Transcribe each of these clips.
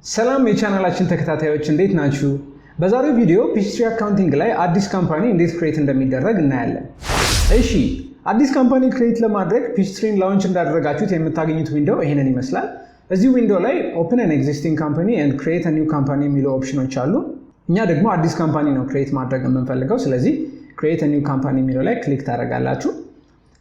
ሰላም የቻናላችን ተከታታዮች እንዴት ናችሁ? በዛሬው ቪዲዮ ፒችትሪ አካውንቲንግ ላይ አዲስ ካምፓኒ እንዴት ክሬት እንደሚደረግ እናያለን። እሺ አዲስ ካምፓኒ ክሬት ለማድረግ ፒችትሪን ላውንች እንዳደረጋችሁት የምታገኙት ዊንዶው ይሄንን ይመስላል። እዚህ ዊንዶው ላይ ኦፕን አን ኤግዚስቲንግ ካምፓኒ ኤንድ ክሬት አ ኒው ካምፓኒ የሚሉ ኦፕሽኖች አሉ። እኛ ደግሞ አዲስ ካምፓኒ ነው ክሬት ማድረግ የምንፈልገው። ስለዚህ ክሬት አ ኒው ካምፓኒ የሚለው ላይ ክሊክ ታደርጋላችሁ።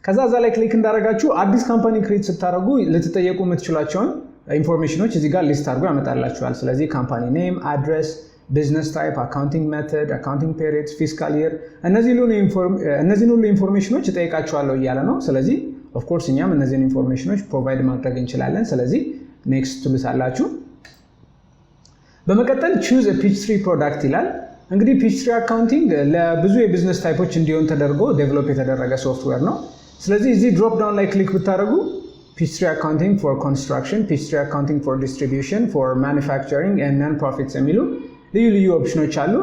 ከዛ እዛ ላይ ክሊክ እንዳደረጋችሁ አዲስ ካምፓኒ ክሬት ስታደርጉ ልትጠየቁ የምትችሏቸውን ኢንፎርሜሽኖች እዚህ ጋር ሊስት አድርጎ ያመጣላችኋል። ስለዚህ ካምፓኒ ኔም፣ አድሬስ፣ ቢዝነስ ታይፕ፣ አካውንቲንግ ሜተድ፣ አካውንቲንግ ፔሪድ፣ ፊስካል ይር እነዚህን ሁሉ ኢንፎርሜሽኖች እጠይቃችኋለሁ እያለ ነው። ስለዚህ ኦፍ ኮርስ እኛም እነዚህን ኢንፎርሜሽኖች ፕሮቫይድ ማድረግ እንችላለን። ስለዚህ ኔክስት ትሉታላችሁ። በመቀጠል ቹዝ አ ፒችትሪ ፕሮዳክት ይላል። እንግዲህ ፒችትሪ አካውንቲንግ ለብዙ የቢዝነስ ታይፖች እንዲሆን ተደርጎ ዴቨሎፕ የተደረገ ሶፍትዌር ነው። ስለዚህ እዚህ ድሮፕ ዳውን ላይ ክሊክ ብታደርጉ Peachtree accounting for construction, Peachtree accounting for distribution, for manufacturing and non-profits የሚሉ ልዩ ኦፕሽኖች አሉ።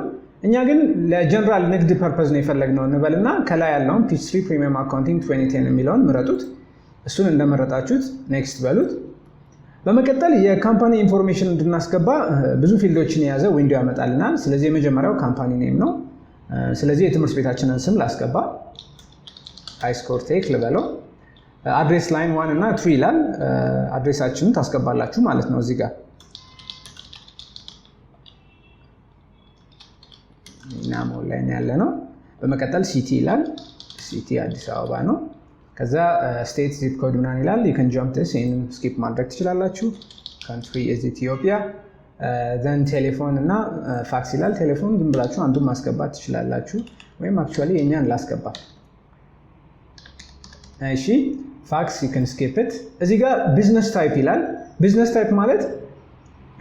እኛ ግን ለጀነራል ንግድ ፐርፐዝ ነው የፈለግነው እንበልና ከላይ ያለውን Peachtree Premium Accounting 2010 የሚለውን ምረጡት። እሱን እንደመረጣችሁት ኔክስት በሉት። በመቀጠል የካምፓኒ ኢንፎርሜሽን እንድናስገባ ብዙ ፊልዶችን የያዘ ዊንዶ ያመጣልናል። ስለዚህ የመጀመሪያው ካምፓኒ ኔም ነው። ስለዚህ የትምህርት ቤታችንን ስም ላስገባ፣ ሃይስኮር ቴክ ልበለው። አድሬስ ላይን 1 እና 3 ይላል። አድሬሳችንን ታስገባላችሁ ማለት ነው እዚህ ጋር። ናም ኦንላይን ያለ ነው። በመቀጠል ሲቲ ይላል። ሲቲ አዲስ አበባ ነው። ከዛ ስቴት ዚፕ ኮድ ምናምን ይላል። you can jump this ይሄንን ስኪፕ ማድረግ ትችላላችሁ። country is Ethiopia. then ቴሌፎን እና ፋክስ ይላል። ቴሌፎን ዝም ብላችሁ አንዱን ማስገባት ትችላላችሁ ወይም አክቹአሊ የኛን ላስገባ። እሺ ፋክስ you can skip it። እዚህ ጋር ቢዝነስ ታይፕ ይላል። ቢዝነስ ታይፕ ማለት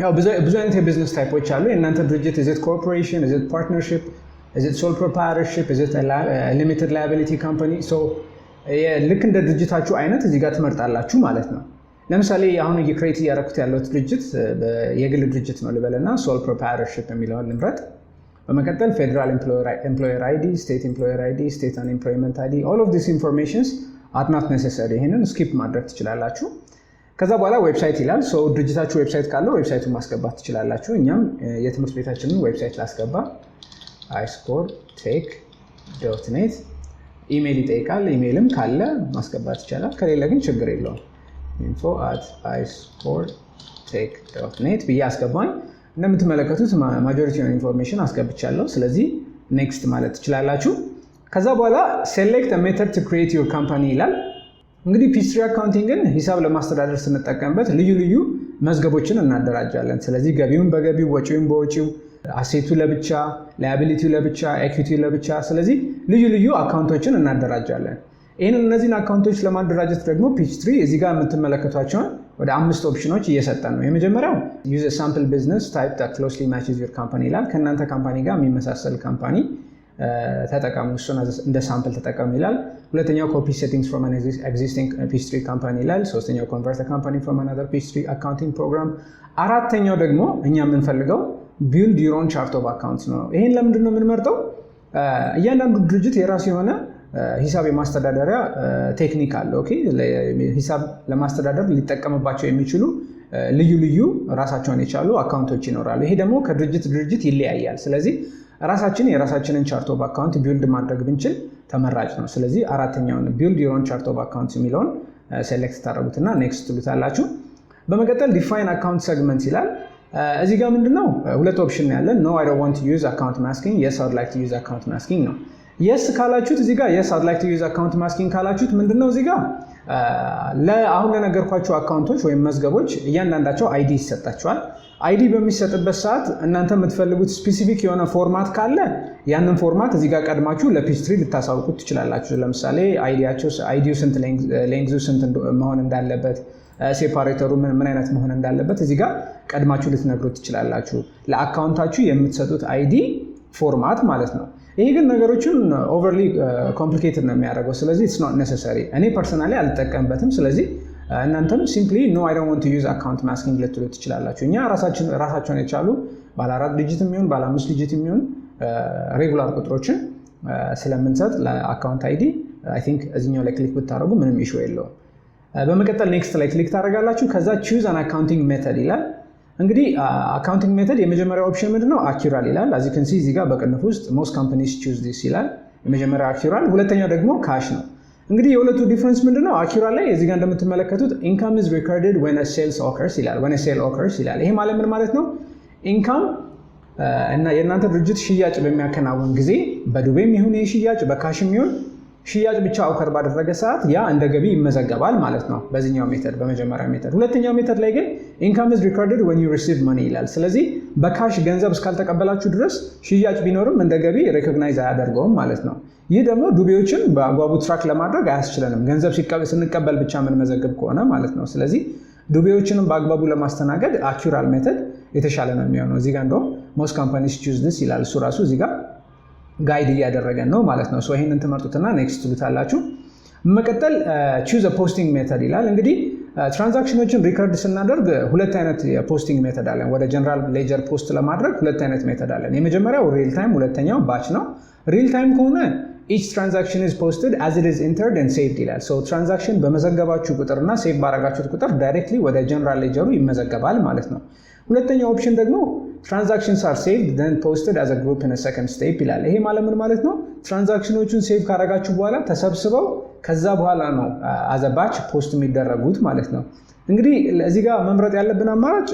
ያው ብዙ አይነት የቢዝነስ ታይፖች አሉ። የእናንተ ድርጅት is it corporation, is it partnership, is it sole proprietorship, is it a limited liability company? so ልክ እንደ ድርጅታችሁ አይነት እዚህ ጋር ትመርጣላችሁ ማለት ነው። ለምሳሌ አሁን የክሬት ያደረኩት ያለው ድርጅት የግል ድርጅት ነው ልበልና sole proprietorship የሚለውን ልምረጥ። በመቀጠል ፌደራል ኤምፕሎየር አይዲ፣ ስቴት ኤምፕሎየር አይዲ፣ ስቴት አንኤምፕሎይመንት አይዲ all of these informations are not necessary። ይሄንን ስኪፕ ማድረግ ትችላላችሁ። ከዛ በኋላ ዌብሳይት ይላል። ሶ ድርጅታችሁ ዌብሳይት ካለው ዌብሳይቱን ማስገባት ትችላላችሁ። እኛም የትምህርት ቤታችንን ዌብሳይት ላስገባ፣ iscortech.net። ኢሜል ይጠይቃል። ኢሜልም ካለ ማስገባት ይቻላል፣ ከሌለ ግን ችግር የለውም። info@iscortech.net ብዬ አስገባኝ። እንደምትመለከቱት ማጆሪቲ ኦፍ ኢንፎርሜሽን አስገብቻለሁ። ስለዚህ ኔክስት ማለት ትችላላችሁ። ከዛ በኋላ select a method to create your company ይላል። እንግዲህ ፒችትሪ አካውንቲንግን ሂሳብ ለማስተዳደር ስንጠቀምበት ልዩ መዝገቦችን እናደራጃለን። ስለዚህ ገቢውን በገቢው፣ ወጪውን በወጪው፣ አሴቱ ለብቻ፣ ላያቢሊቲው ለብቻ፣ ኤኩዊቲው ለብቻ። ስለዚህ ልዩ አካውንቶችን እናደራጃለን። እነዚህን አካውንቶች ለማደራጀት ደግሞ ፒችትሪ እዚህ ጋር የምትመለከቷቸውን ወደ 5 ኦፕሽኖች እየሰጠን ነው። የመጀመሪያው use a sample business type that closely matches your company ይላል። ከእናንተ ካምፓኒ ጋር የሚመሳሰል ካምፓኒ ተጠቀሙ፣ እሱን እንደ ሳምፕል ተጠቀሙ ይላል። ሁለተኛው copy settings from an existing Peachtree company ይላል። ሶስተኛው convert a company from another Peachtree accounting program። አራተኛው ደግሞ እኛ የምንፈልገው build your own chart of accounts ነው። ይሄን ለምንድን ነው የምንመርጠው? እያንዳንዱ ድርጅት የራሱ የሆነ ሂሳብ የማስተዳደሪያ ቴክኒክ አለ። ኦኬ ሂሳብ ለማስተዳደር ሊጠቀምባቸው የሚችሉ ልዩ ራሳቸውን የቻሉ አካውንቶች ይኖራሉ። ይሄ ደግሞ ከድርጅት ይለያያል። ስለዚህ የራሳችንን ቻርት ኦፍ አካውንት ቢልድ ማድረግ ብንችል ተመራጭ ነው። ስለዚህ አራተኛውን ቢልድ ዮር ኦን ቻርት ኦፍ አካውንት የሚለውን ሴሌክት ታደርጉትና ኔክስት ትሉታላችሁ። በመቀጠል ዲፋይን አካውንት ሴግመንት ይላል። እዚህ ጋር ምንድነው ሁለት ኦፕሽን ያለን። ኖ አይ ዶንት ዋንት ቱ ዩዝ አካውንት ማስኪንግ፣ የስ አይ ውድ ላይክ ቱ ዩዝ አካውንት ማስኪንግ ነው። የስ ካላችሁት እዚህ ጋር የስ አይ ውድ ላይክ ቱ ዩዝ አካውንት ማስኪንግ ካላችሁት ምንድነው እዚህ ጋር አሁን ለነገርኳችሁ አካውንቶች ወይም መዝገቦች እያንዳንዳቸው አይዲ ይሰጣቸዋል። አይዲ በሚሰጥበት ሰዓት እናንተ የምትፈልጉት ስፔሲፊክ የሆነ ፎርማት ካለ ያንን ፎርማት እዚህ ጋር ቀድማችሁ ለፒችትሪ ልታሳውቁት ትችላላችሁ። ለምሳሌ አይዲው ስንት ሌንግዙ ስንት መሆን እንዳለበት፣ ሴፓሬተሩ ምን አይነት መሆን እንዳለበት እዚህ ጋር ቀድማችሁ ልትነግሩት ትችላላችሁ። ለአካውንታችሁ የምትሰጡት አይዲ ፎርማት ማለት ነው። ይሄ ግን ነገሮችን ኦቨርሊ ኮምፕሊኬትድ ነው የሚያደርገው። ስለዚህ ኢትስ ኖት ኔሰሰሪ። እኔ ፐርሰናሊ አልጠቀምበትም። ስለዚህ እናንተም ሲምፕሊ ኖ አይ ዶንት ዋንት ቱ ዩዝ አካውንት ማስኪንግ ልትሉ ትችላላችሁ። እኛ ራሳቸውን የቻሉ ባለ 4 ዲጂት የሚሆን ባለ 5 ዲጂት የሚሆን ሬጉላር ቁጥሮችን ስለምንሰጥ ለአካውንት አይዲ አይ ቲንክ እዚህኛው ላይ ክሊክ ብታደርጉ ምንም ኢሹ የለውም። በመቀጠል ኔክስት ላይ ክሊክ ታደርጋላችሁ። ከዛ ቹዝ አን አካውንቲንግ ሜተድ ይላል። እንግዲህ አካውንቲንግ ሜተድ የመጀመሪያው ኦፕሽን ምንድነው? አኪራል ይላል። as you can see እዚህ ጋር በቅንፍ ውስጥ most companies choose this ይላል። የመጀመሪያው አኪራል፣ ሁለተኛው ደግሞ ካሽ ነው። እንግዲህ የሁለቱ ዲፈረንስ ምንድነው? አኪራል ላይ እዚህ ጋር እንደምትመለከቱት income is recorded when a sales occurs ይላል። when a sale occurs ይላል። ይሄ ማለት ምን ማለት ነው? ኢንካም እና የእናንተ ድርጅት ሽያጭ በሚያከናውን ጊዜ በዱቤም ይሁን የሽያጭ በካሽም ይሁን ሽያጭ ብቻ ኦከር ባደረገ ሰዓት ያ እንደ ገቢ ይመዘገባል ማለት ነው በዚህኛው ሜተድ፣ በመጀመሪያው ሜተድ። ሁለተኛው ሜተድ ላይ ግን income is recorded when you receive money ይላል። ስለዚህ በካሽ ገንዘብ እስካልተቀበላችሁ ድረስ ሽያጭ ቢኖርም እንደ ገቢ ሬኮግናይዝ አያደርገውም ማለት ነው። ይህ ደግሞ ዱቤዎችን በአግባቡ ትራክ ለማድረግ አያስችለንም፣ ገንዘብ ስንቀበል ብቻ የምንመዘግብ ከሆነ ማለት ነው። ስለዚህ ዱቤዎችንም በአግባቡ ለማስተናገድ አኪራል ሜተድ የተሻለ ነው የሚሆነው። እዚህ ጋር እንደውም most companies choose this ይላል። እሱ ራሱ እዚህ ጋር ጋይድ እያደረገን ነው ማለት ነው። ይህንን ትመርጡትና ኔክስት ትሉታላችሁ። መቀጠል choose a posting method ይላል። እንግዲህ ትራንዛክሽኖችን ሪከርድ ስናደርግ ሁለት አይነት የፖስቲንግ ሜተድ አለን። ወደ ጀነራል ሌጀር ፖስት ለማድረግ ሁለት አይነት ሜተድ አለን። የመጀመሪያው ሪል ታይም፣ ሁለተኛው ባች ነው። ሪል ታይም ከሆነ each transaction is posted as it is entered and saved ይላል። ትራንዛክሽን በመዘገባችሁ ቁጥርና ሴቭ ባረጋችሁት ቁጥር ዳይሬክትሊ ወደ ጀነራል ሌጀሩ ይመዘገባል ማለት ነው። ሁለተኛው ኦፕሽን ደግሞ transactions are saved then posted as a group in a second step ይላል። ይሄ ማለት ምን ማለት ነው? ትራንዛክሽኖቹን ሴቭ ካረጋችሁ በኋላ ተሰብስበው ከዛ በኋላ ነው as a batch ፖስት የሚደረጉት ማለት ነው። እንግዲህ እዚህ ጋር መምረጥ ያለብን አማራጭ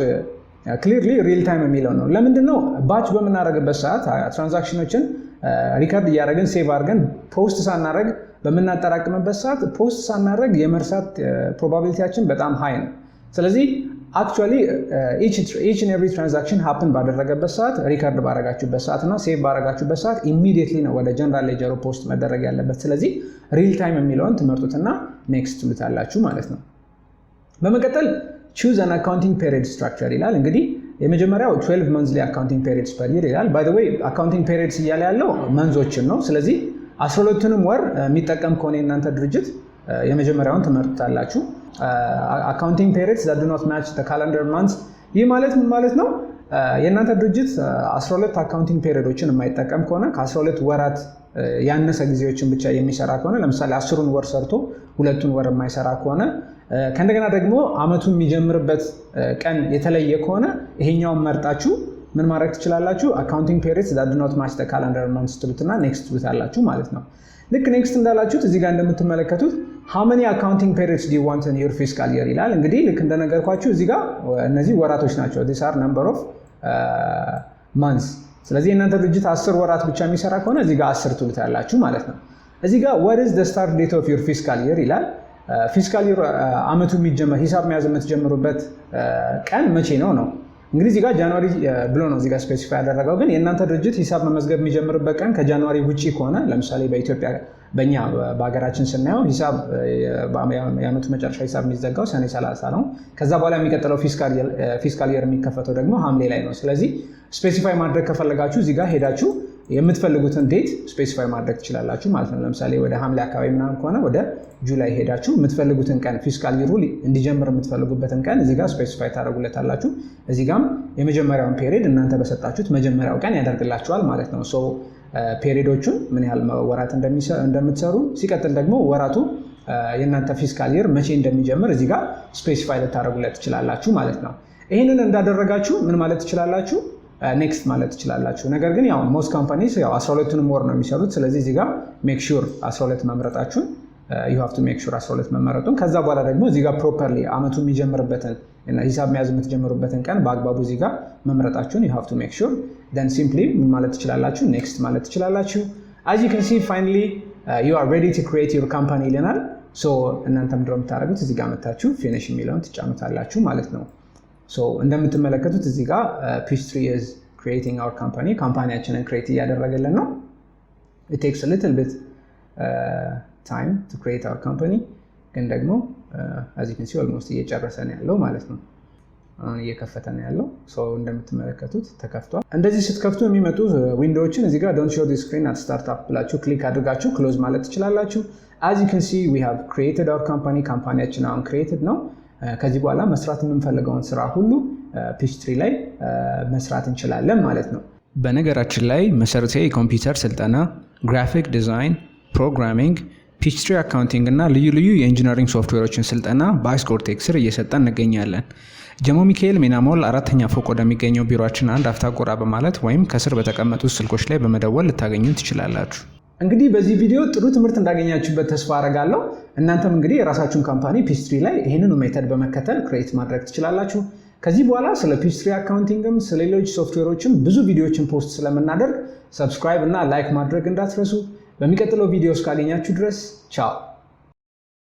ክሊርሊ ሪል ታይም የሚለው ነው። ለምንድን ነው? ባች በምናደርግበት ሰዓት ትራንዛክሽኖችን ሪከርድ እያደረግን ሴቭ አድርገን ፖስት ሳናደርግ በምናጠራቅምበት ሰዓት ፖስት ሳናደርግ የመርሳት ፕሮባቢሊቲያችን በጣም ሃይ ነው። ስለዚህ actually each and every transaction happen ባደረገበት ሰዓት ሪከርድ ባረጋችሁበት ሰዓት እና ሴቭ ባረጋችሁበት ሰዓት ኢሚዲየትሊ ነው ወደ ጀነራል ሌጀሩ ፖስት መደረግ ያለበት። ስለዚህ ሪል ታይም የሚለውን ትመርጡትና ኔክስት ትሉታላችሁ ማለት ነው። በመቀጠል choose an accounting period structure ይላል። እንግዲህ የመጀመሪያው 12 monthly accounting periods per year ይላል። by the way accounting periods እያለ ያለው መንዞችን ነው። ስለዚህ 12ቱንም ወር የሚጠቀም ከሆነ የእናንተ ድርጅት የመጀመሪያውን ትመርጡታላችሁ። accounting periods that do not match the calendar months ይህ ማለት ምን ማለት ነው? የእናንተ ድርጅት 12 አካውንቲንግ ፔሪዶችን የማይጠቀም ከሆነ ከ12 ወራት ያነሰ ጊዜዎችን ብቻ የሚሰራ ከሆነ ለምሳሌ 10ን ወር ሰርቶ 2ቱን ወር የማይሰራ ከሆነ ከእንደገና ደግሞ አመቱ የሚጀምርበት ቀን የተለየ ከሆነ ይሄኛውን መርጣችሁ ምን ማድረግ ትችላላችሁ? accounting periods that do not match the calendar months ትሉትና ኔክስት ትሉታላችሁ ማለት ነው። ልክ ኔክስት እንዳላችሁት እዚህ ጋር እንደምትመለከቱት how many accounting periods do you want in your fiscal year ይላል። እንግዲህ ልክ እንደነገርኳችሁ እዚህ ጋር እነዚህ ወራቶች ናቸው። these are number of months። ስለዚህ እናንተ ድርጅት 10 ወራት ብቻ የሚሰራ ከሆነ እዚህ ጋር 10 ትሉታላችሁ ማለት ነው። እዚህ ጋር what is the start date of your fiscal year ይላል። ፊስካል ይር አመቱ የሚጀምር ሂሳብ መያዝ የምትጀምሩበት ቀን መቼ ነው ነው። እንግዲህ እዚህ ጋር ጃንዋሪ ብሎ ነው እዚህ ጋር ስፔሲፋይ ያደረገው። ግን የእናንተ ድርጅት ሂሳብ መመዝገብ የሚጀምርበት ቀን ከጃንዋሪ ውጪ ከሆነ ለምሳሌ በኢትዮጵያ በእኛ በሀገራችን ስናየው ሂሳብ የአመቱ መጨረሻ ሂሳብ የሚዘጋው ሰኔ 30 ነው። ከዛ በኋላ የሚቀጥለው ፊስካል ይር የሚከፈተው ደግሞ ሐምሌ ላይ ነው። ስለዚህ ስፔሲፋይ ማድረግ ከፈለጋችሁ እዚህ ጋር ሄዳችሁ የምትፈልጉትን ዴት ስፔሲፋይ ማድረግ ትችላላችሁ ማለት ነው። ለምሳሌ ወደ ሐምሌ አካባቢ ምናምን ከሆነ ወደ ጁላይ ሄዳችሁ የምትፈልጉትን ቀን ፊስካል ይሩ እንዲጀምር የምትፈልጉበትን ቀን እዚህ ጋር ስፔሲፋይ ታደርጉለታላችሁ። እዚህ ጋርም የመጀመሪያውን ፔሪድ እናንተ በሰጣችሁት መጀመሪያው ቀን ያደርግላችኋል ማለት ነው። ሶ ፔሪዶቹን ምን ያህል ወራት እንደምትሰሩ ሲቀጥል ደግሞ ወራቱ የእናንተ ፊስካል ይር መቼ እንደሚጀምር እዚህ ጋር ስፔሲፋይ ልታደርጉለት ትችላላችሁ ማለት ነው። ይህንን እንዳደረጋችሁ ምን ማለት ትችላላችሁ? ኔክስት ማለት ትችላላችሁ። ነገር ግን ያው ሞስት ካምፓኒስ ያው 12ቱንም ወር ነው የሚሰሩት። ስለዚህ እዚህ ጋር ሜክ ሹር 12 መምረጣችሁን you have to make sure 12 መመረጡን ከዛ በኋላ ደግሞ እዚህ ጋር ፕሮፐርሊ አመቱ የሚጀምርበትን እና ሂሳብ መያዝ የምትጀምሩበትን ቀን በአግባቡ እዚህ ጋር መምረጣችሁን you have to make sure then simply ምን ማለት ትችላላችሁ? ኔክስት ማለት ትችላላችሁ። as you can see finally you are ready to create your company ይለናል። ሶ እናንተ ምንድነው የምታደርጉት? እዚህ ጋር መታችሁ ፊኒሽ የሚለውን ትጫኑታላችሁ ማለት ነው። ሶ እንደምትመለከቱት እዚህ ጋር Peachtree is creating our company ካምፓኒያችንን ክሬት እያደረገልን ነው። it takes a little bit time to create our company ግን ደግሞ as you can see almost እየጨረሰ ነው ያለው ማለት ነው። አሁን እየከፈተ ነው ያለው። ሶ እንደምትመለከቱት ተከፍቷል። እንደዚህ ስትከፍቱ የሚመጡ ዊንዶዎችን እዚህ ጋር don't show the screen at startup ብላችሁ ክሊክ አድርጋችሁ ክሎዝ ማለት ትችላላችሁ። as you can see we have created our company ካምፓኒያችን አሁን created ነው። ከዚህ በኋላ መስራት የምንፈልገውን ስራ ሁሉ Peachtree ላይ መስራት እንችላለን ማለት ነው። በነገራችን ላይ መሰረታዊ የኮምፒውተር ስልጠና፣ ግራፊክ ዲዛይን፣ ፕሮግራሚንግ፣ Peachtree አካውንቲንግ እና ልዩ ልዩ የኢንጂነሪንግ ሶፍትዌሮችን ስልጠና በአይስኮርቴክ ስር እየሰጠን እንገኛለን። ጀሞ ሚካኤል ሜናሞል 4ኛ ፎቅ ወደሚገኘው ቢሮአችን አንድ አፍታ ጎራ በማለት ወይም ከስር በተቀመጡት ስልኮች ላይ በመደወል ልታገኙን ትችላላችሁ። እንግዲህ በዚህ ቪዲዮ ጥሩ ትምህርት እንዳገኛችሁበት ተስፋ አደርጋለሁ። እናንተም እንግዲህ የራሳችሁን ካምፓኒ ፒችትሪ ላይ ይሄንን ሜተድ በመከተል ክሬት ማድረግ ትችላላችሁ። ከዚህ በኋላ ስለ ፒችትሪ አካውንቲንግም ስለ ሌሎች ሶፍትዌሮችም ብዙ ቪዲዮዎችን ፖስት ስለምናደርግ ሰብስክራይብ እና ላይክ ማድረግ እንዳትረሱ። በሚቀጥለው ቪዲዮ እስካገኛችሁ ድረስ ቻው።